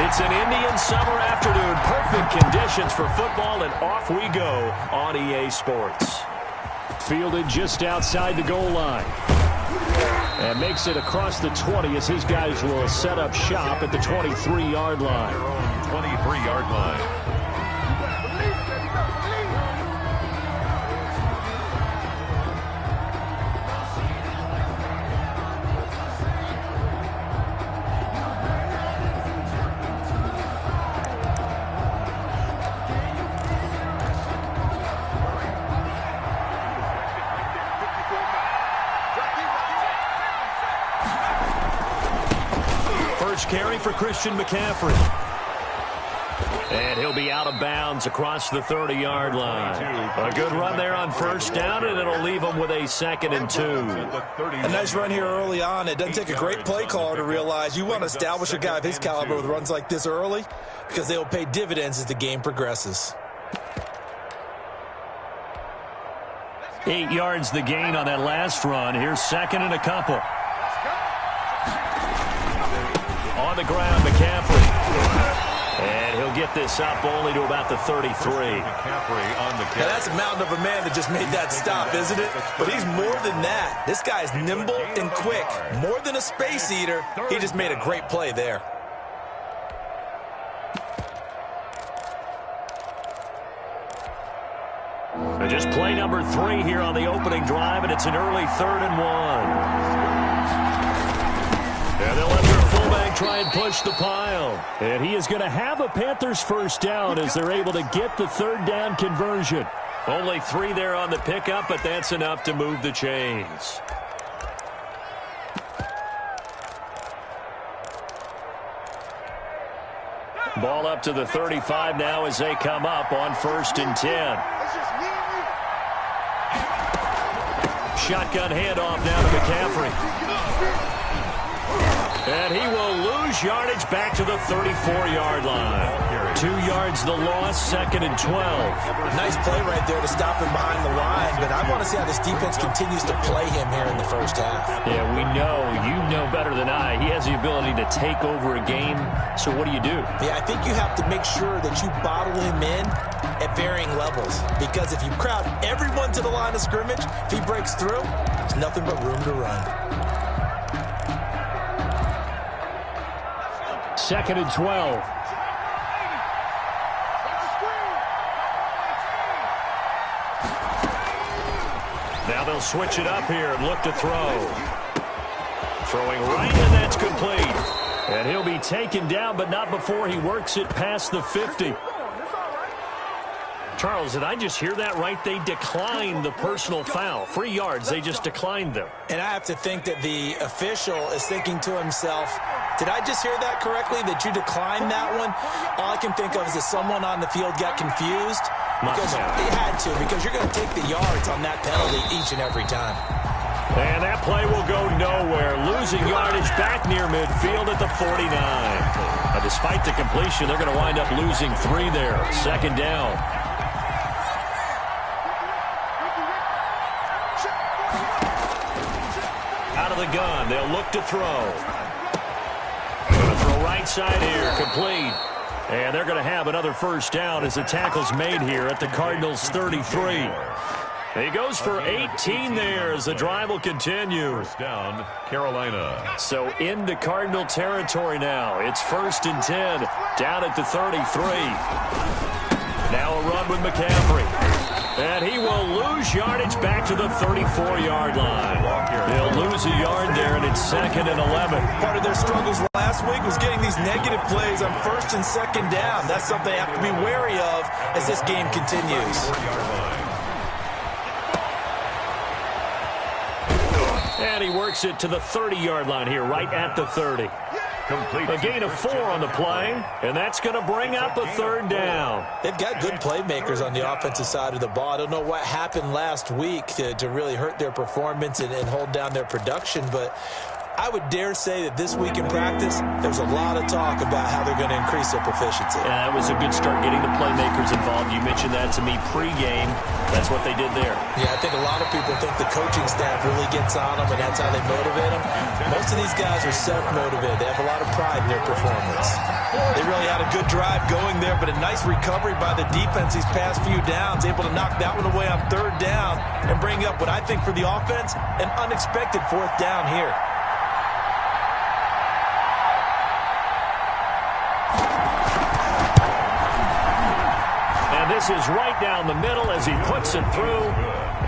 It's an Indian summer afternoon. Perfect conditions for football, and off we go on EA Sports. Fielded just outside the goal line. And makes it across the 20 as his guys will set up shop at the 23-yard line. 23-yard line. Carry for Christian McCaffrey. And he'll be out of bounds across the 30-yard line. A good run there on first down, and it'll leave them with a 2nd and 2. A nice run here early on. It doesn't take a great play caller to realize you want to establish a guy of his caliber with runs like this early because they will pay dividends as the game progresses. 8 yards the gain on that last run. Here's 2nd and a couple. On the ground, McCaffrey. And he'll get this up only to about the 33. McCaffrey on the catch. Now that's a mountain of a man that just made that stop, isn't it? But he's more than that. This guy's nimble and quick. More than a space eater. He just made a great play there. And just play number 3 here on the opening drive, and it's an early 3rd and 1. And they'll let their fullback try and push the pile. And he is going to have a Panthers first down as they're able to get the 3rd down conversion. Only 3 there on the pickup, but that's enough to move the chains. Ball up to the 35 now as they come up on 1st and 10. Shotgun handoff now to McCaffrey. And he will lose yardage back to the 34-yard line. 2 yards the loss, 2nd and 12. Nice play right there to stop him behind the line, but I want to see how this defense continues to play him here in the first half. Yeah, we know, you know better than I, he has the ability to take over a game, so what do you do? Yeah, I think you have to make sure that you bottle him in at varying levels, because if you crowd everyone to the line of scrimmage, if he breaks through, there's nothing but room to run. 2nd and 12. Now they'll switch it up here and look to throw. Throwing right, and that's complete. And he'll be taken down, but not before he works it past the 50. Charles, did I just hear that right? They declined the personal foul. 3 yards, they just declined them. And I have to think that the official is thinking to himself, did I just hear that correctly, that you declined that one? All I can think of is that someone on the field got confused. Because they had to, because you're going to take the yards on that penalty each and every time. And that play will go nowhere. Losing yardage back near midfield at the 49. Despite the completion, they're going to wind up losing 3 there. 2nd down. Out of the gun, they'll look to throw. Going to throw right side here, complete. And they're going to have another first down as the tackle's made here at the Cardinals' 33. He goes for 18 there as the drive will continue. First down, Carolina. So into Cardinal territory now. It's 1st and 10 down at the 33. Now a run with McCaffrey. And he will lose yardage back to the 34-yard line. They'll lose a yard there, and it's 2nd and 11. Part of their struggles last week was getting these negative plays on 1st and 2nd down. That's something they have to be wary of as this game continues. And he works it to the 30-yard line here, right at the 30. A gain of 4 on the play, and that's going to bring up a 3rd down. They've got good playmakers on the offensive side of the ball. I don't know what happened last week to really hurt their performance and hold down their production, but I would dare say that this week in practice, there's a lot of talk about how they're going to increase their proficiency. Yeah, that was a good start getting the playmakers involved. You mentioned that to me pregame. That's what they did there. Yeah, I think a lot of people think the coaching staff really gets on them, and that's how they motivate them. Most of these guys are self-motivated. They have a lot of pride in their performance. They really had a good drive going there, but a nice recovery by the defense these past few downs, able to knock that one away on third down and bring up what I think for the offense, an unexpected fourth down here. This is right down the middle as he puts it through,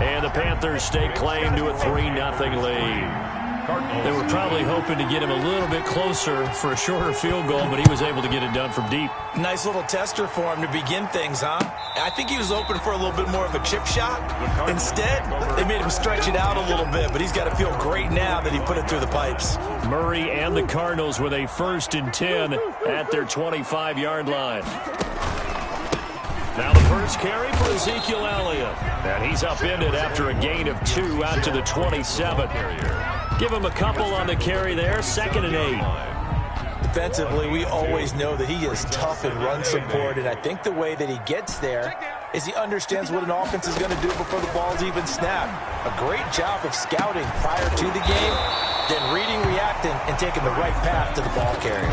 and the Panthers stake claim to a 3-0 lead. They were probably hoping to get him a little bit closer for a shorter field goal, but he was able to get it done from deep. Nice little tester for him to begin things, huh? I think he was open for a little bit more of a chip shot. Instead, they made him stretch it out a little bit, but he's got to feel great now that he put it through the pipes. Murray and the Cardinals with a 1st and 10 at their 25-yard line. Now the first carry for Ezekiel Elliott. And he's upended after a gain of 2 out to the 27. Give him a couple on the carry there. 2nd and 8. Defensively, we always know that he is tough in run support, and I think the way that he gets there is he understands what an offense is going to do before the ball's even snapped. A great job of scouting prior to the game, then reading, reacting, and taking the right path to the ball carrier.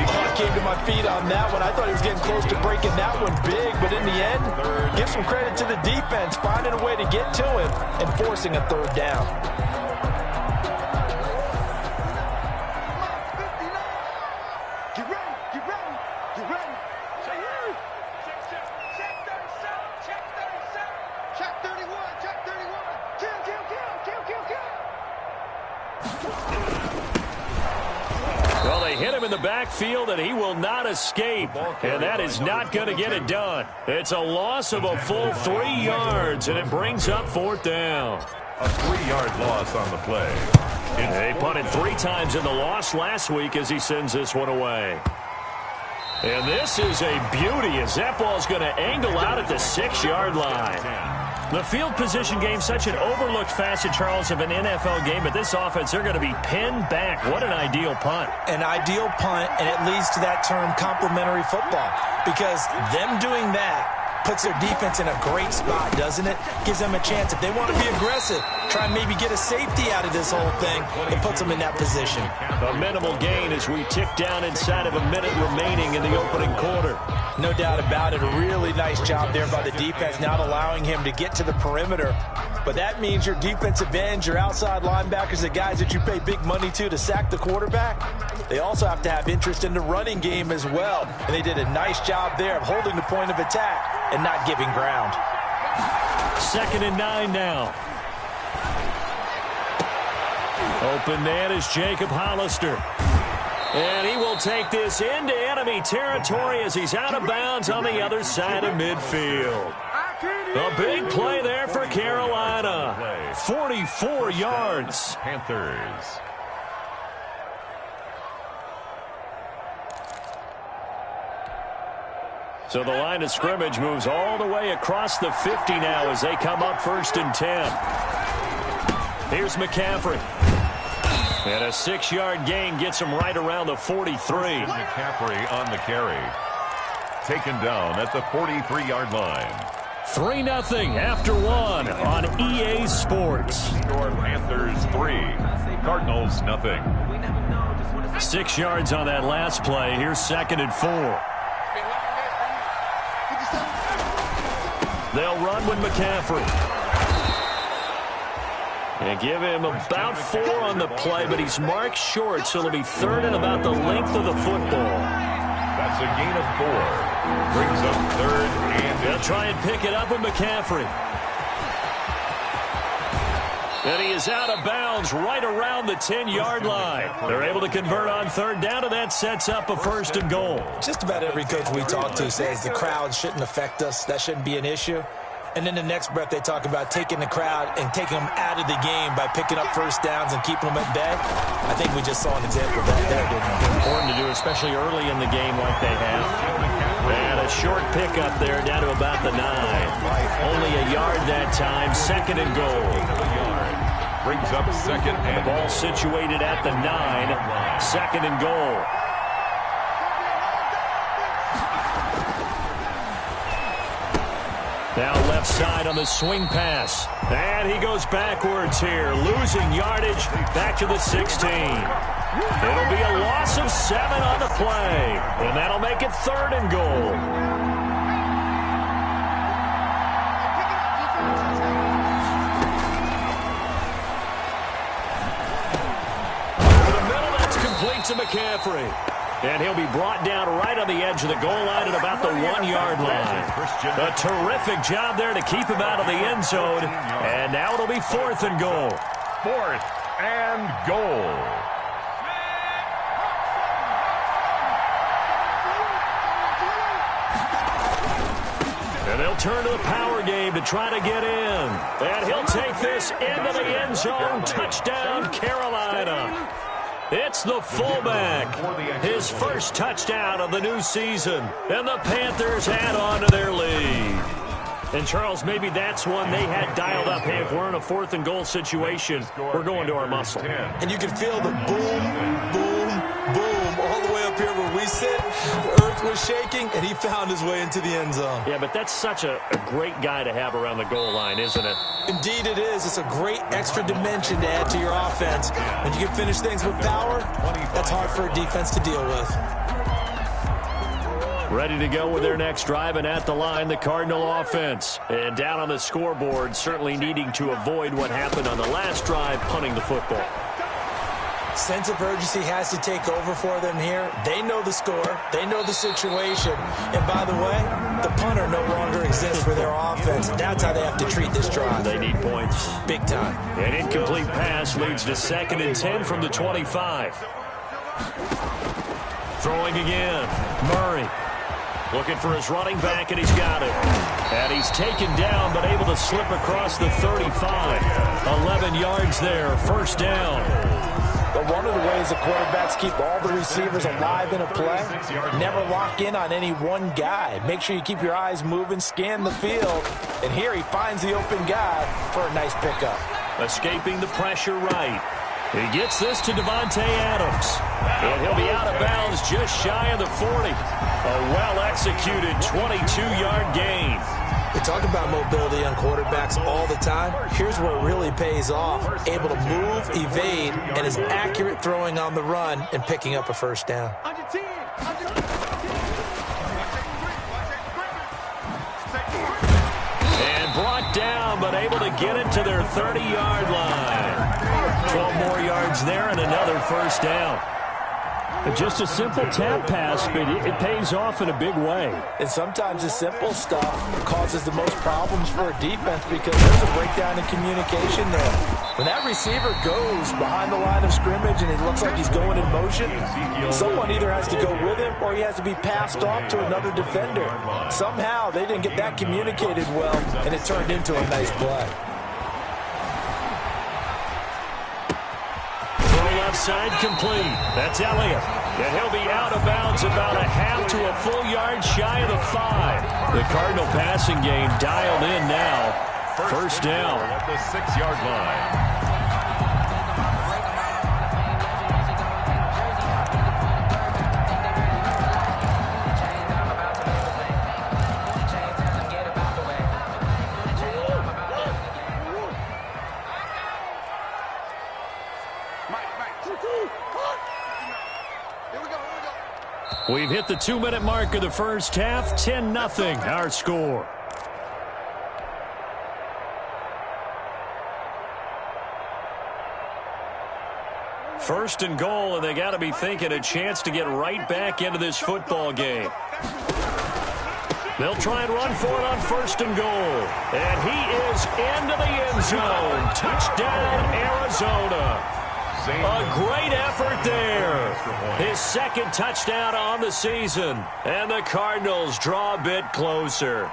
I came to my feet on that one. I thought he was getting close to breaking that one big, but in the end, give some credit to the defense, finding a way to get to him and forcing a third down. Well, they hit him in the backfield, and he will not escape. And that is not going to get it done. It's a loss of a full 3 yards, and it brings up 4th down. A 3-yard loss on the play. They punted 3 times in the loss last week as he sends this one away. And this is a beauty as that ball's going to angle out at the 6-yard line. The field position game, such an overlooked facet, Charles, of an NFL game, but this offense, they're going to be pinned back. What an ideal punt. An ideal punt, and it leads to that term complementary football, because them doing that puts their defense in a great spot, doesn't it? Gives them a chance. If they want to be aggressive, try and maybe get a safety out of this whole thing, it puts them in that position. A minimal gain as we tick down inside of a minute remaining in the opening quarter. No doubt about it. A really nice job there by the defense, not allowing him to get to the perimeter. But that means your defensive ends, your outside linebackers, the guys that you pay big money to sack the quarterback, they also have to have interest in the running game as well. And they did a nice job there of holding the point of attack and not giving ground. 2nd and 9 now. Open man is Jacob Hollister. And he will take this into enemy territory as he's out of bounds on the other side of midfield. A big play there for Carolina. 44 yards. Panthers. So the line of scrimmage moves all the way across the 50 now as they come up 1st and 10. Here's McCaffrey. And a 6-yard gain gets him right around the 43. McCaffrey on the carry. Taken down at the 43-yard line. 3-0 after 1 on EA Sports. Score Panthers 3, Cardinals nothing. 6 yards on that last play. Here's 2nd and 4. They'll run with McCaffrey. And give him about 4 on the play, but he's marked short, so it'll be 3rd and about the length of the football. That's a gain of 4. Brings up 3rd and... They'll try and pick it up with McCaffrey. And he is out of bounds right around the 10-yard line. They're able to convert on 3rd down, and that sets up a 1st and goal. Just about every coach we talk to says the crowd shouldn't affect us. That shouldn't be an issue. And then the next breath, they talk about taking the crowd and taking them out of the game by picking up 1st downs and keeping them at bay. I think we just saw an example of that there, didn't we? Important to do, especially early in the game like they have. And a short pickup there down to about the 9. Only a yard that time. 2nd and goal. Brings up second and the ball situated at the 9. Second and goal. Now left side on the swing pass. And he goes backwards here, losing yardage back to the 16. It'll be a loss of 7 on the play, and that'll make it third and goal. Over the middle, that's complete to McCaffrey. And he'll be brought down right on the edge of the goal line at about the 1-yard line. A terrific job there to keep him out of the end zone. And now it'll be fourth and goal. Fourth and goal. And they'll turn to the power game to try to get in. And he'll take this into the end zone. Touchdown, Carolina. It's the fullback. His first touchdown of the new season. And the Panthers add on to their lead. And, Charles, maybe that's one they had dialed up. Hey, if we're in a fourth and goal situation, we're going to our muscle. And you can feel the boom, boom, boom all the way up here where we sit. The earth was shaking, and he found his way into the end zone. Yeah, but that's such a great guy to have around the goal line, isn't it? Indeed it is. It's a great extra dimension to add to your offense. When you can finish things with power, that's hard for a defense to deal with. Ready to go with their next drive, and at the line, the Cardinal offense. And down on the scoreboard, certainly needing to avoid what happened on the last drive, punting the football. Sense of urgency has to take over for them here. They know the score. They know the situation. And by the way, the punter no longer exists for their offense. That's how they have to treat this drive. They need points. Big time. An incomplete pass leads to 2nd and 10 from the 25. Throwing again. Murray. Looking for his running back, and he's got it. And he's taken down, but able to slip across the 35. 11 yards there, first down. But one of the ways the quarterbacks keep all the receivers alive in a play, never lock in on any one guy. Make sure you keep your eyes moving, scan the field. And here he finds the open guy for a nice pickup. Escaping the pressure right. He gets this to Devontae Adams. And he'll be out of bounds just shy of the 40. A well-executed 22-yard gain. We talk about mobility on quarterbacks all the time. Here's where it really pays off. Able to move, evade, and is accurate throwing on the run and picking up a first down. And brought down, but able to get it to their 30-yard line. 12 more yards there and another first down. Just a simple tap pass, but it pays off in a big way. And sometimes the simple stuff causes the most problems for a defense because there's a breakdown in communication there. When that receiver goes behind the line of scrimmage and it looks like he's going in motion, someone either has to go with him or he has to be passed off to another defender. Somehow they didn't get that communicated well, and it turned into a nice play. Side complete. That's Elliott. And he'll be out of bounds about a half to a full yard shy of the 5. The Cardinal passing game dialed in now. First down at the 6-yard line. We've hit the 2-minute mark of the first half. 10-0 our score. First and goal, and they got to be thinking a chance to get right back into this football game. They'll try and run for it on first and goal. And he is into the end zone. Touchdown, Arizona. A great effort there. His second touchdown on the season. And the Cardinals draw a bit closer.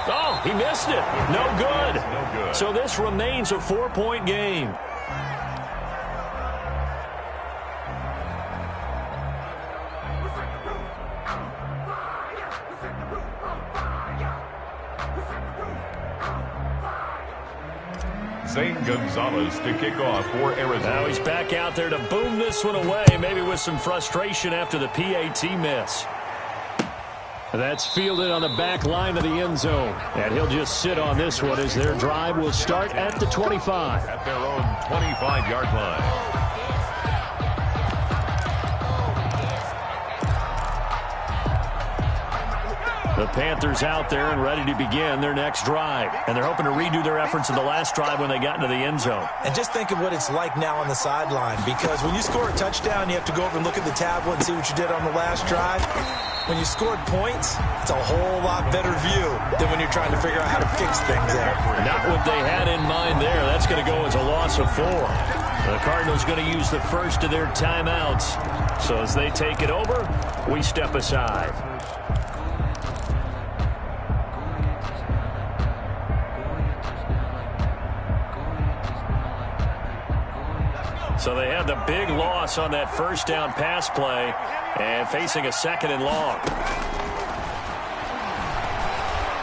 Oh, he missed it. No good. No good. So this remains a 4-point game. Zane Gonzalez to kick off for Arizona. Now he's back out there to boom this one away, maybe with some frustration after the PAT miss. That's fielded on the back line of the end zone. And he'll just sit on this one as their drive will start at the 25. At their own 25-yard line. The Panthers out there and ready to begin their next drive. And they're hoping to redo their efforts in the last drive when they got into the end zone. And just think of what it's like now on the sideline, because when you score a touchdown, you have to go over and look at the tablet and see what you did on the last drive. When you scored points, it's a whole lot better view than when you're trying to figure out how to fix things there. Not what they had in mind there. That's going to go as a loss of 4. The Cardinals going to use the first of their timeouts. So as they take it over, we step aside. So they had the big loss on that first down pass play and facing a 2nd and long.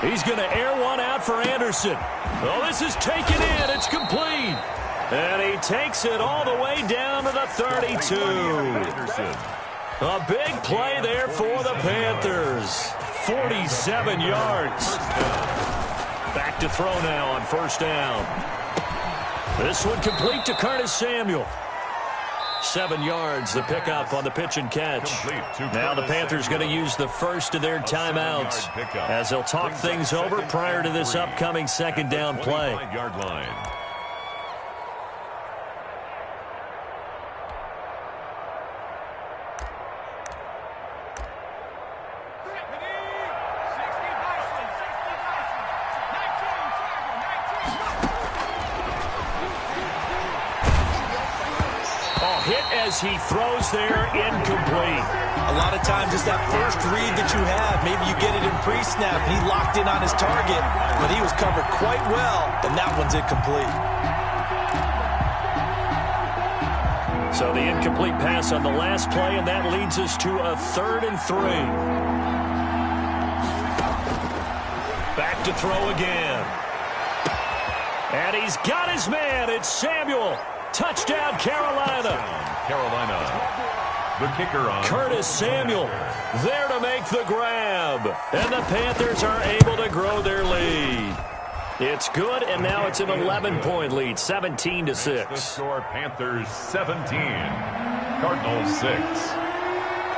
He's going to air one out for Anderson. Oh, this is taken in. It's complete. And he takes it all the way down to the 32. A big play there for the Panthers. 47 yards. Back to throw now on first down. This one complete to Curtis Samuel. 7 yards, the pickup on the pitch and catch. Now the Panthers going to use the first of their timeouts as they'll talk things over prior to this upcoming 2nd down play. Yard line. As he throws there, incomplete. A lot of times it's that first read that you have. Maybe you get it in pre-snap. He locked in on his target, but he was covered quite well, and that one's incomplete. So the incomplete pass on the last play, and that leads us to a 3rd and 3. Back to throw again. And he's got his man. It's Samuel. Touchdown, Carolina. The kicker on Curtis Samuel there to make the grab. And the Panthers are able to grow their lead. It's good, and now it's an 11-point lead, 17-6. The score, Panthers 17, Cardinals 6.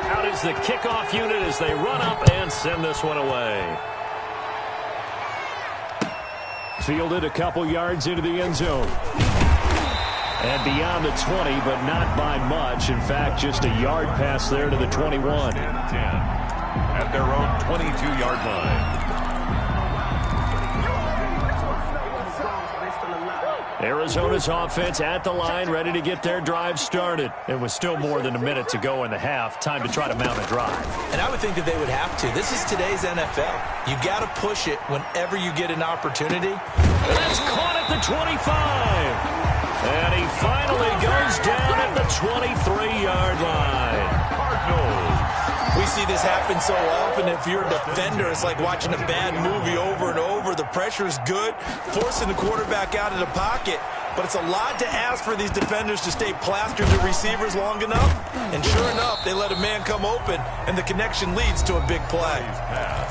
Out is the kickoff unit as they run up and send this one away. Fielded a couple yards into the end zone. And beyond the 20, but not by much. In fact, just a yard pass there to the 21. 10 at their own 22-yard line. Arizona's offense at the line, ready to get their drive started. It was still more than a minute to go in the half. Time to try to mount a drive. And I would think that they would have to. This is today's NFL. You got to push it whenever you get an opportunity. And that's caught at the 25. And he finally goes down at the 23-yard line. Cardinals. We see this happen so often. If you're a defender, it's like watching a bad movie over and over. The pressure is good, forcing the quarterback out of the pocket. But it's a lot to ask for these defenders to stay plastered to receivers long enough. And sure enough, they let a man come open, and the connection leads to a big play.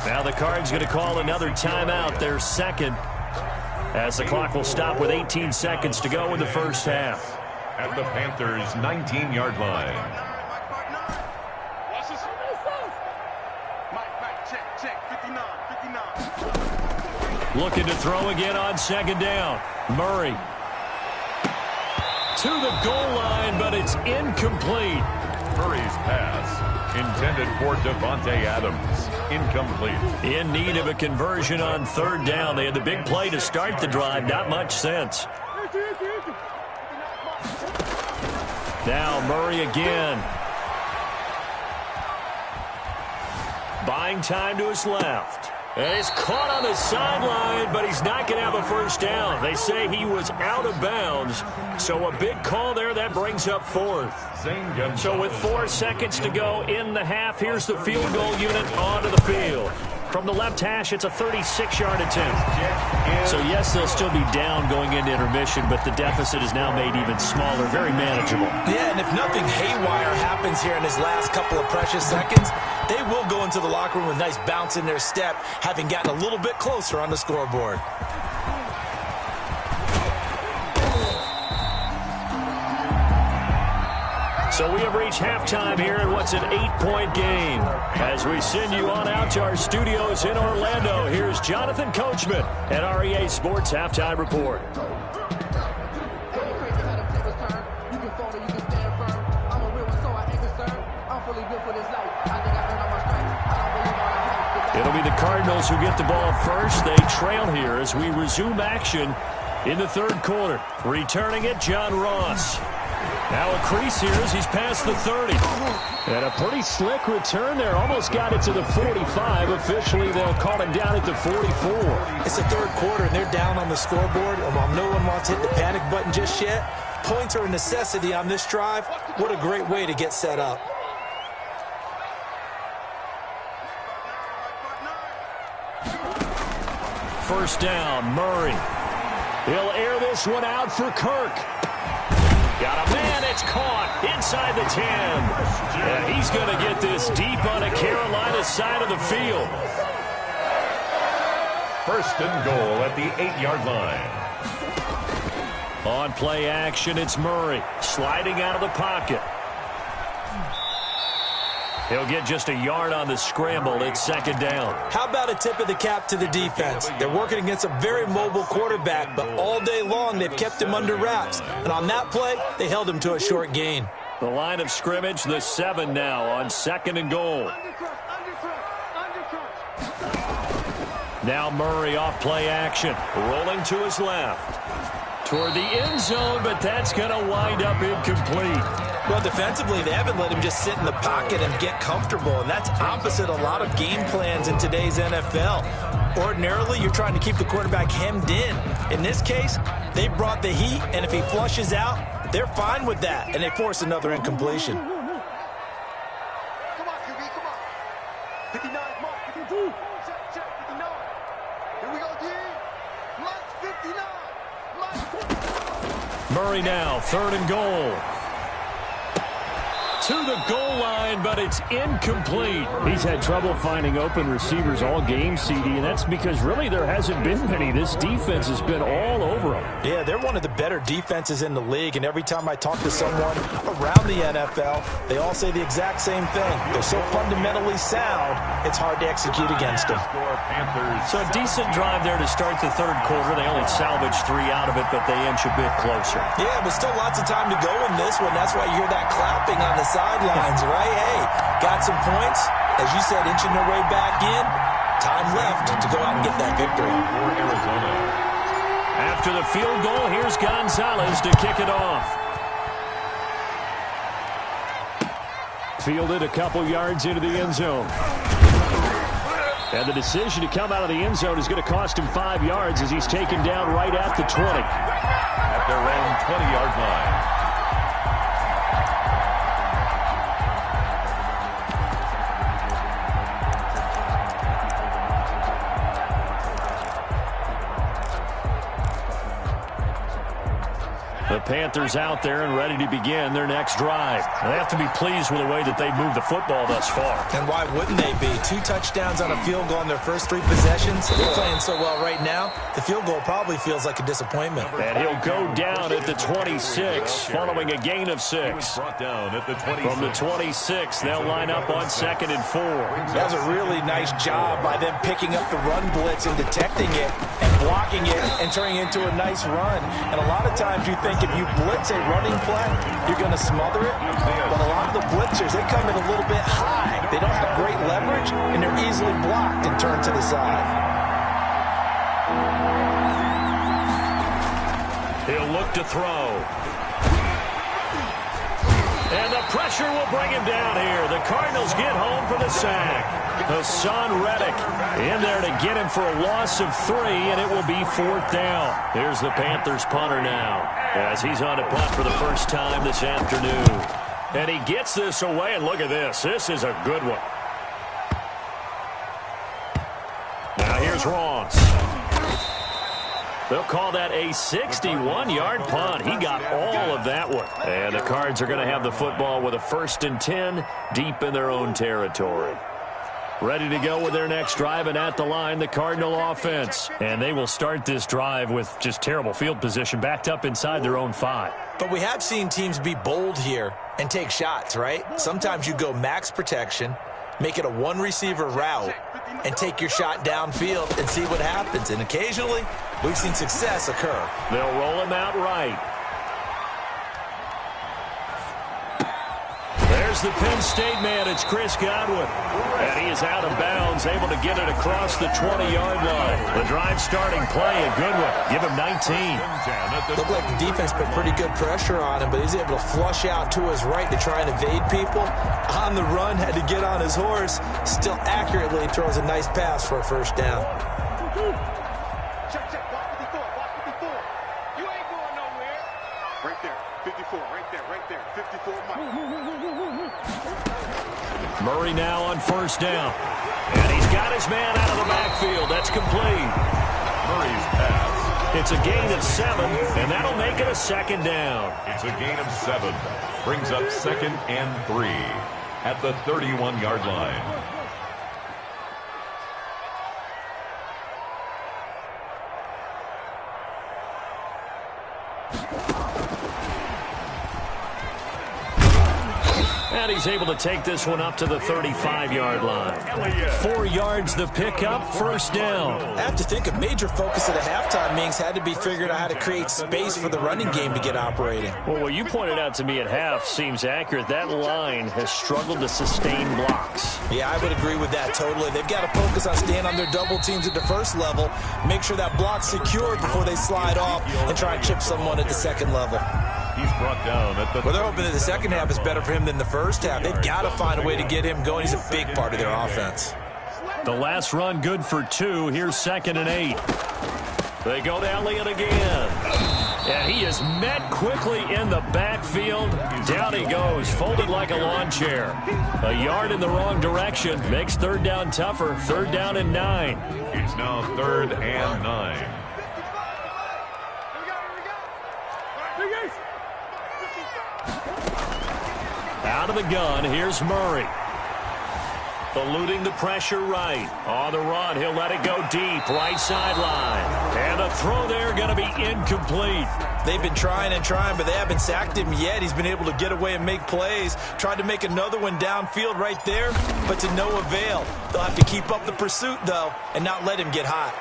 Now the Cards going to call another timeout, their 2nd. As the clock will stop with 18 seconds to go in the first half. At the Panthers' 19-yard line. Looking to throw again on 2nd down. Murray. To the goal line, but it's incomplete. Murray's pass intended for Devontae Adams. Incomplete. In need of a conversion on 3rd down. They had the big play to start the drive. Not much sense. Now Murray again. Buying time to his left. And he's caught on the sideline, but he's not going to have a first down. They say he was out of bounds. So a big call there. That brings up 4th. So with 4 seconds to go in the half, here's the field goal unit onto the field. From the left hash, it's a 36-yard attempt. So, yes, they'll still be down going into intermission, but the deficit is now made even smaller, very manageable. Yeah, and if nothing haywire happens here in his last couple of precious seconds, they will go into the locker room with a nice bounce in their step, having gotten a little bit closer on the scoreboard. So we have reached halftime here in what's an 8-point game. As we send you on out to our studios in Orlando, here's Jonathan Coachman at REA Sports Halftime Report. It'll be the Cardinals who get the ball first. They trail here as we resume action in the third quarter. Returning it, John Ross. Now a crease here as he's past the 30. And a pretty slick return there. Almost got it to the 45. Officially, they'll call him down at the 44. It's the third quarter, and they're down on the scoreboard. And while no one wants to hit the panic button just yet, points are a necessity on this drive. What a great way to get set up. First down, Murray. He'll air this one out for Kirk. Got a man, it's caught inside the 10. And he's going to get this deep on a Carolina side of the field. First and goal at the 8-yard line. On play action, it's Murray sliding out of the pocket. He'll get just a yard on the scramble. It's second down. How about a tip of the cap to the defense? They're working against a very mobile quarterback, but all day long they've kept him under wraps. And on that play, they held him to a short gain. The line of scrimmage, the 7 now on second and goal. Now Murray off play action, rolling to his left. Toward the end zone, but that's going to wind up incomplete. Well, defensively, they haven't let him just sit in the pocket and get comfortable, and that's opposite a lot of game plans in today's NFL. Ordinarily, you're trying to keep the quarterback hemmed in. In this case, they brought the heat, and if he flushes out, they're fine with that, and they force another incompletion. Come on, QB, come on. 59, mark, 52. Check, 59. Here we go, D. Mark 59. Murray now, third and goal. To the goal line, but it's incomplete. He's had trouble finding open receivers all game, CD, and that's because really there hasn't been many. This defense has been all over them. Yeah, they're one of the better defenses in the league, and every time I talk to someone around the NFL, they all say the exact same thing. They're so fundamentally sound, it's hard to execute against them. So a decent drive there to start the third quarter. They only salvaged 3 out of it, but they inch a bit closer. Yeah, but still lots of time to go in this one. That's why you hear that clapping on the sidelines, right? Hey, got some points. As you said, inching their way back in. Time left to go out and get that victory. For Arizona. After the field goal, here's Gonzalez to kick it off. Fielded a couple yards into the end zone. And the decision to come out of the end zone is going to cost him 5 yards as he's taken down right at the 20. At their own 20-yard line. The Panthers out there and ready to begin their next drive. They have to be pleased with the way that they've moved the football thus far. And why wouldn't they be? 2 touchdowns on a field goal in their first 3 possessions. They're playing so well right now, the field goal probably feels like a disappointment. And he'll go down at the 26 following a gain of 6. Brought down at the 26. From the 26, they'll line up on second and 4. That was a really nice job by them picking up the run blitz and detecting it and blocking it and turning it into a nice run. And a lot of times you think if you blitz a running play, you're going to smother it. But a lot of the blitzers, they come in a little bit high. They don't have great leverage, and they're easily blocked and turned to the side. He'll look to throw. And the pressure will bring him down here. The Cardinals get home for the sack. Hassan Reddick in there to get him for a loss of 3, and it will be 4th down. Here's the Panthers punter now as he's on a punt for the first time this afternoon. And he gets this away, and look at this. This is a good one. Here's Ross. They'll call that a 61-yard punt. He got all of that one. And the Cards are going to have the football with a 1st and 10 deep in their own territory. Ready to go with their next drive, and at the line, the Cardinal offense. And they will start this drive with just terrible field position, backed up inside their own 5. But we have seen teams be bold here and take shots, right? Sometimes you go max protection, make it a one-receiver route, and take your shot downfield and see what happens. And occasionally, we've seen success occur. They'll roll him out right. There's the Penn State man. It's Chris Godwin. And he is out of bounds, able to get it across the 20-yard line. The drive starting play, a good one. Give him 19. Looked like the defense put pretty good pressure on him, but he's able to flush out to his right to try and evade people. On the run, had to get on his horse. Still accurately throws a nice pass for a first down. Check, block 54, block 54. You ain't going nowhere. Right there, 54, right there, 54, Mike. Murray now on first down. And he's got his man out of the backfield. That's complete. Murray's pass. It's a gain of 7, and that'll make it a 2nd down. It's a gain of 7. Brings up 2nd and 3 at the 31-yard line. And he's able to take this one up to the 35-yard line. 4 yards the pickup, first down. I have to think a major focus at a halftime meetings had to be figuring out how to create space for the running game to get operating. Well, what you pointed out to me at half seems accurate. That line has struggled to sustain blocks. Yeah, I would agree with that totally. They've got to focus on staying on their double teams at the first level, make sure that block's secured before they slide off and try and chip someone at the second level. He's brought down at the... Well, they're hoping that the second half is better for him than the first half. They've got to find a way to get him going. He's a big part of their offense. The last run good for 2. Here's 2nd and 8. They go to Elliott again. And he is met quickly in the backfield. Down he goes, folded like a lawn chair. A yard in the wrong direction. Makes 3rd down tougher. 3rd down and 9. It's now 3rd and 9. Out of the gun, here's Murray. Eluding the pressure right. On the run, he'll let it go deep, right sideline. And a throw there going to be incomplete. They've been trying and trying, but they haven't sacked him yet. He's been able to get away and make plays. Tried to make another one downfield right there, but to no avail. They'll have to keep up the pursuit, though, and not let him get hot.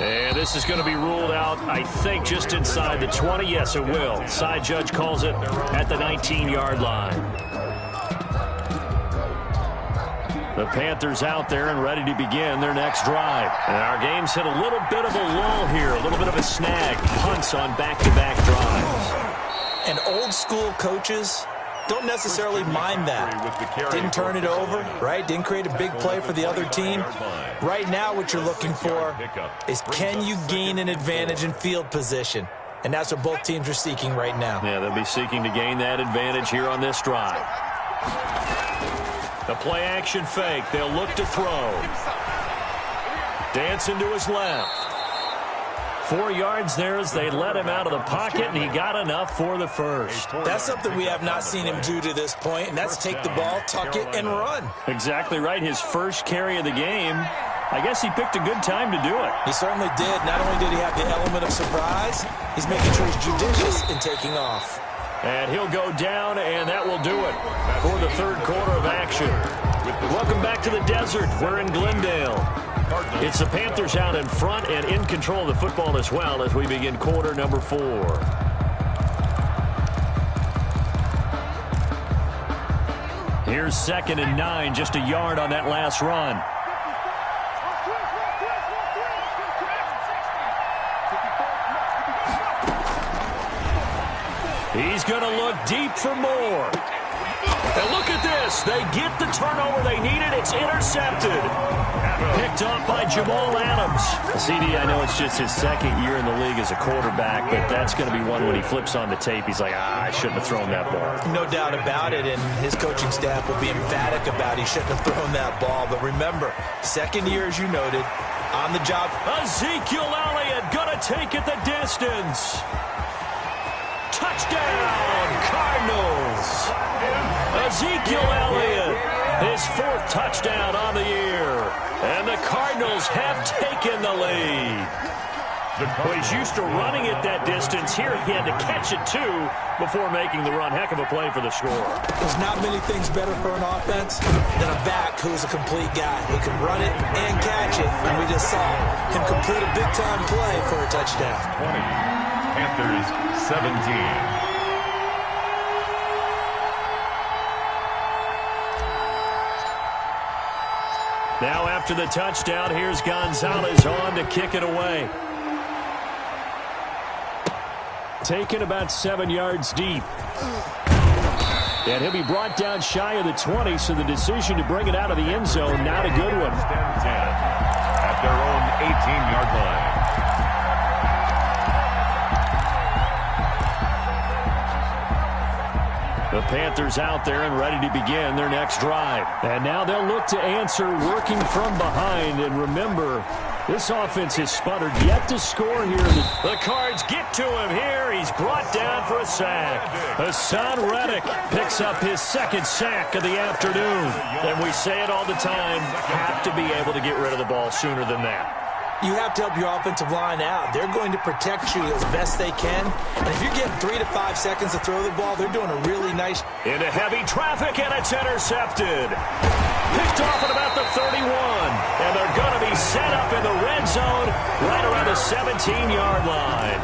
And this is going to be ruled out, I think, just inside the 20. Yes, it will. Side judge calls it at the 19-yard line. The Panthers out there and ready to begin their next drive. And our game's hit a little bit of a lull here, a little bit of a snag. Punts on back-to-back drives. And old-school coaches don't necessarily mind that. Didn't turn it over, right? Didn't create a big play for the other team. Right now what you're looking for is, can you gain an advantage in field position? And that's what both teams are seeking right now. Yeah, they'll be seeking to gain that advantage here on this drive. The play-action fake. They'll look to throw. Dancing to his left. 4 yards there as they let him out of the pocket, and he got enough for the first. That's something we have not seen him do to this point, and that's take the ball, tuck it, and run. Exactly right. His first carry of the game. I guess he picked a good time to do it. He certainly did. Not only did he have the element of surprise, he's making sure he's judicious in taking off. And he'll go down, and that will do it for the 3rd quarter of action. Welcome back to the desert. We're in Glendale. It's the Panthers out in front and in control of the football as well as we begin quarter number 4. Here's 2nd and 9, just a yard on that last run. He's going to look deep for more. And look at this. They get the turnover they needed. It's intercepted. Picked off by Jamal Adams. CD, I know it's just his second year in the league as a quarterback, but that's going to be one when he flips on the tape, he's like, I shouldn't have thrown that ball. No doubt about it, and his coaching staff will be emphatic about he shouldn't have thrown that ball. But remember, second year, as you noted, on the job. Ezekiel Elliott gonna take it the distance. Touchdown, Cardinals. Ezekiel Elliott, his fourth touchdown on the year. And the Cardinals have taken the lead. Well, he's used to running it that distance. Here he had to catch it, too, before making the run. Heck of a play for the score. There's not many things better for an offense than a back who's a complete guy who can run it and catch it. And we just saw him complete a big-time play for a touchdown. 20, Panthers 17. Now after the touchdown, here's Gonzalez on to kick it away. Taken about 7 yards deep. And he'll be brought down shy of the 20, so the decision to bring it out of the end zone, not a good one. 10 at their own 18-yard line. The Panthers out there and ready to begin their next drive. And now they'll look to answer working from behind. And remember, this offense has sputtered yet to score here. The Cards get to him here. He's brought down for a sack. Hassan Reddick picks up his second sack of the afternoon. And we say it all the time, have to be able to get rid of the ball sooner than that. You have to help your offensive line out. They're going to protect you as best they can. And if you're getting 3 to 5 seconds to throw the ball, they're doing a really nice... Into heavy traffic, and it's intercepted. Picked off at about the 31. And they're going to be set up in the red zone right around the 17-yard line.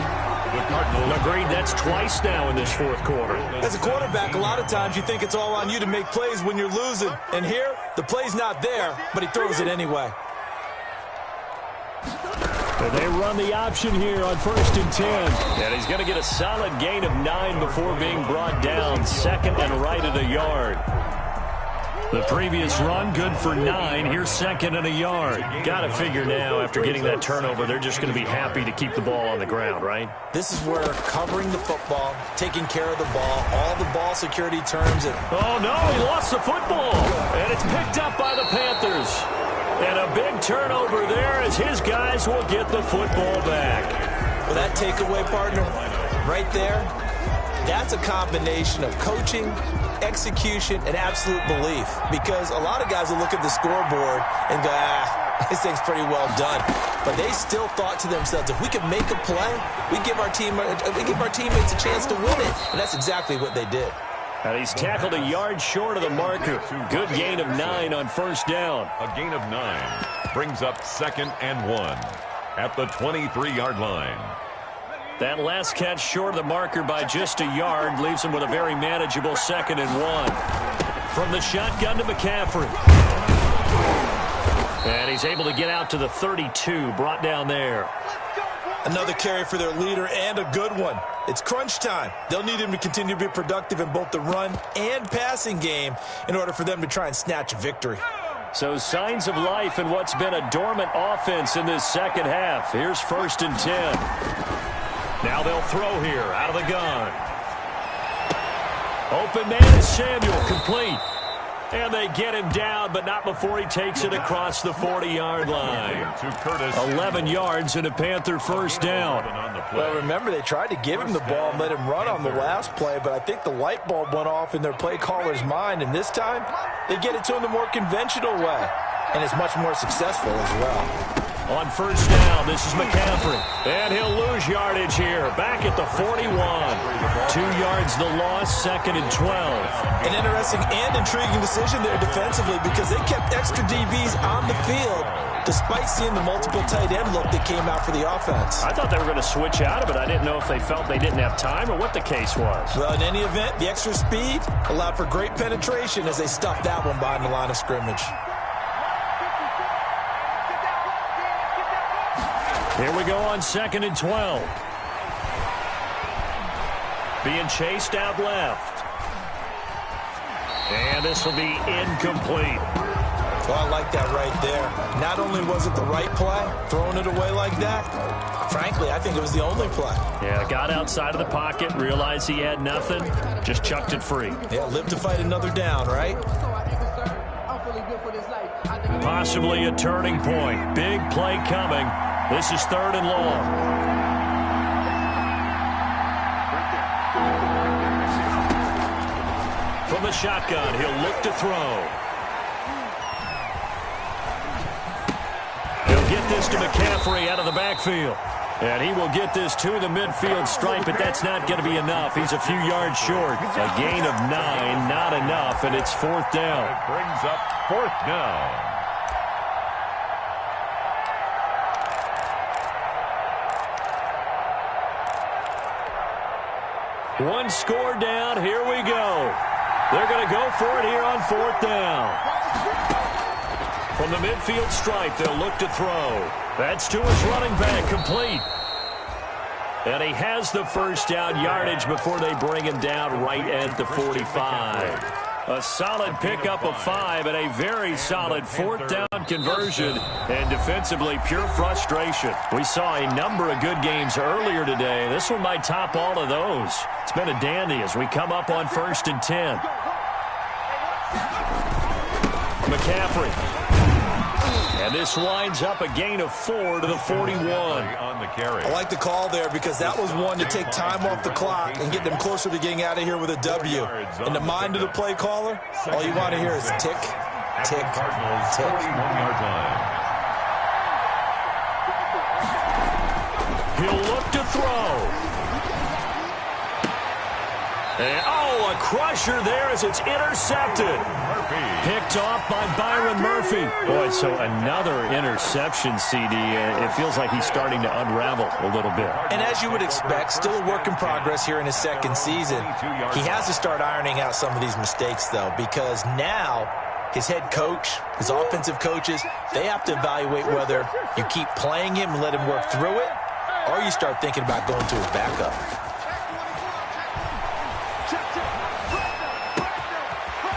Agreed, that's twice now in this fourth quarter. As a quarterback, a lot of times you think it's all on you to make plays when you're losing. And here, the play's not there, but he throws it anyway. And they run the option here on 1st and 10. And he's going to get a solid gain of 9 before being brought down. Second and right at a yard. The previous run, good for 9. Here's second and a yard. Got to figure now, after getting that turnover, they're just going to be happy to keep the ball on the ground, right? This is where covering the football, taking care of the ball, all the ball security terms. Oh, no, he lost the football. And it's picked up by the Panthers. And a big turnover there as his guys will get the football back. Well, that takeaway, partner, right there, that's a combination of coaching, execution, and absolute belief. Because a lot of guys will look at the scoreboard and go, this thing's pretty well done. But they still thought to themselves, if we could make a play, we give our teammates a chance to win it. And that's exactly what they did. And he's tackled a yard short of the marker. Good gain of 9 on first down. A gain of 9 brings up 2nd and 1 at the 23-yard line. That last catch short of the marker by just a yard leaves him with a very manageable 2nd and 1. From the shotgun to McCaffrey. And he's able to get out to the 32, brought down there. Another carry for their leader and a good one. It's crunch time. They'll need him to continue to be productive in both the run and passing game in order for them to try and snatch a victory. So signs of life in what's been a dormant offense in this second half. Here's 1st and 10. Now they'll throw here out of the gun. Open man is Samuel, complete. And they get him down, but not before he takes it across the 40-yard line. 11 yards and a Panther first down. Well, remember, they tried to give him the ball and let him run on the last play, but I think the light bulb went off in their play caller's mind, and this time they get it to him the more conventional way, and it's much more successful as well. On first down, this is McCaffrey. And he'll lose yardage here. Back at the 41. 2 yards the loss, 2nd and 12. An interesting and intriguing decision there defensively because they kept extra DBs on the field despite seeing the multiple tight end look that came out for the offense. I thought they were going to switch out of it. I didn't know if they felt they didn't have time or what the case was. Well, in any event, the extra speed allowed for great penetration as they stuffed that one behind the line of scrimmage. Here we go on 2nd and 12. Being chased out left. And this will be incomplete. Well, I like that right there. Not only was it the right play, throwing it away like that, frankly, I think it was the only play. Yeah, got outside of the pocket, realized he had nothing, just chucked it free. Yeah, live to fight another down, right? Possibly a turning point. Big play coming. This is 3rd and long. From the shotgun, he'll look to throw. He'll get this to McCaffrey out of the backfield. And he will get this to the midfield stripe, but that's not going to be enough. He's a few yards short. A gain of 9, not enough, and it's 4th down. It brings up 4th down. One score down. Here we go. They're going to go for it here on 4th down. From the midfield stripe, they'll look to throw. That's to his running back, complete. And he has the first down yardage before they bring him down right at the 45. A solid pickup of 5 and a very solid 4th down conversion. And defensively, pure frustration. We saw a number of good games earlier today. This one might top all of those. It's been a dandy as we come up on 1st and 10. McCaffrey. And this winds up a gain of 4 to the 41. On the carry. I like the call there because that was one to take time off the clock and get them closer to getting out of here with a W. In the mind of the play caller, all you want to hear is tick, tick, tick. 41-yard line. He'll look to throw. And, oh, a crusher there as it's intercepted. Picked off by Byron Murphy. Boy, so another interception, CD. It feels like he's starting to unravel a little bit. And as you would expect, still a work in progress here in his 2nd season. He has to start ironing out some of these mistakes, though, because now his head coach, his offensive coaches, they have to evaluate whether you keep playing him and let him work through it, or you start thinking about going to his backup.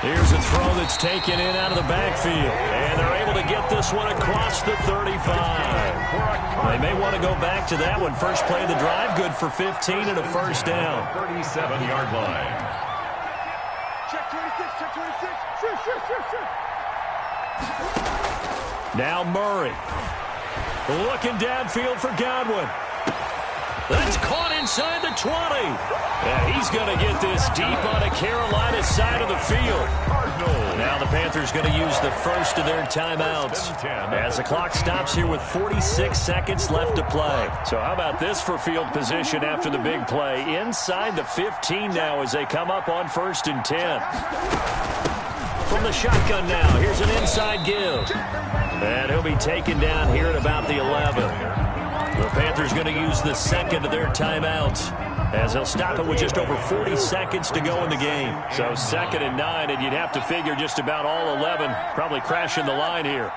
Here's a throw that's taken in out of the backfield. And they're able to get this one across the 35. They may want to go back to that one. First play of the drive, good for 15 and a first down. 37-yard line. Check 26, check 26. Now Murray. Looking downfield for Godwin. That's caught inside the 20. And he's going to get this deep on the Carolina side of the field. Now the Panthers going to use the first of their timeouts as the clock stops here with 46 seconds left to play. So how about this for field position after the big play? Inside the 15 now as they come up on 1st and 10. From the shotgun now, here's an inside give. And he'll be taken down here at about the 11. The Panthers going to use the second of their timeouts as they'll stop it with just over 40 seconds to go in the game. So 2nd and 9, and you'd have to figure just about all 11 probably crashing the line here.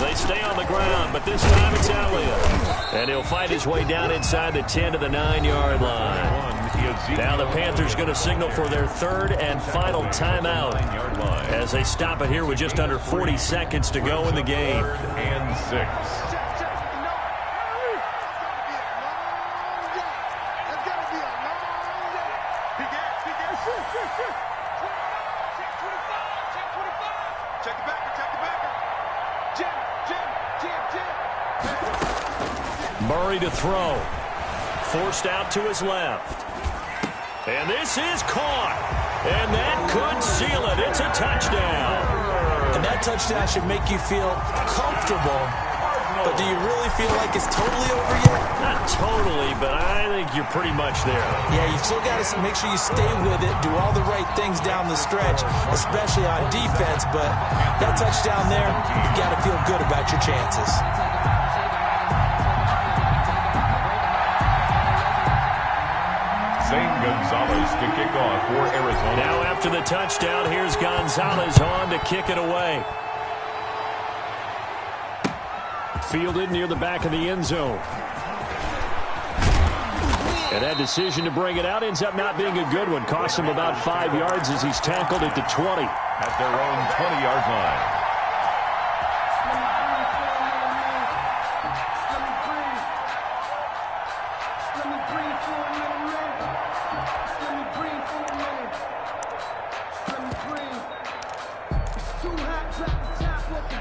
They stay on the ground, but this time it's Elliott. And he'll fight his way down inside the 10 to the 9-yard line. Now the Panthers going to signal for their 3rd and final timeout as they stop it here with just under 40 seconds to go in the game. 3rd and 6. Murray to throw. Forced out to his left. And this is caught. And that could seal it. It's a touchdown. And that touchdown should make you feel comfortable. But do you really feel like it's totally over yet? Not totally, but I think you're pretty much there. Yeah, you still got to make sure you stay with it, do all the right things down the stretch, especially on defense. But that touchdown there, you've got to feel good about your chances. Gonzalez to kick off for Arizona. Now after the touchdown, here's Gonzalez on to kick it away. Fielded near the back of the end zone. And that decision to bring it out ends up not being a good one. Costs him about 5 yards as he's tackled at the 20. At their own 20-yard line.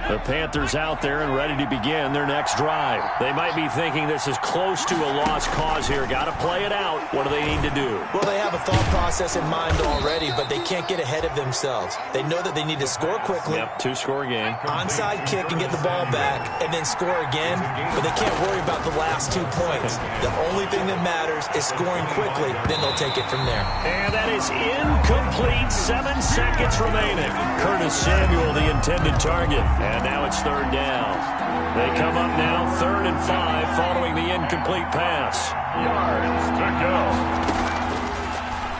The Panthers out there and ready to begin their next drive. They might be thinking this is close to a lost cause here. Got to play it out. What do they need to do? Well, they have a thought process in mind already, but they can't get ahead of themselves. They know that they need to score quickly. Yep, 2-score game. Onside kick and get the ball back, and then score again. But they can't worry about the last 2 points. The only thing that matters is scoring quickly. Then they'll take it from there. And that is incomplete. 7 seconds remaining. Curtis Samuel, the intended target. And now it's 3rd down. They come up now 3rd and 5 following the incomplete pass. Yards to go.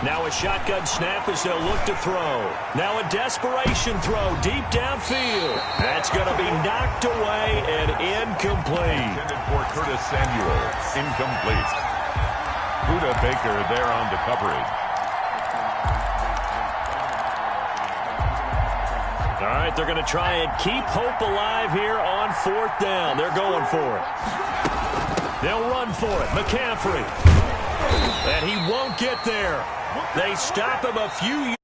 Now a shotgun snap as they'll look to throw. Now a desperation throw deep downfield. That's going to be knocked away and incomplete. Intended for Curtis Samuel. Incomplete. Buda Baker there on the coverage. All right, they're going to try and keep hope alive here on 4th down. They're going for it. They'll run for it. McCaffrey. And he won't get there. They stop him a few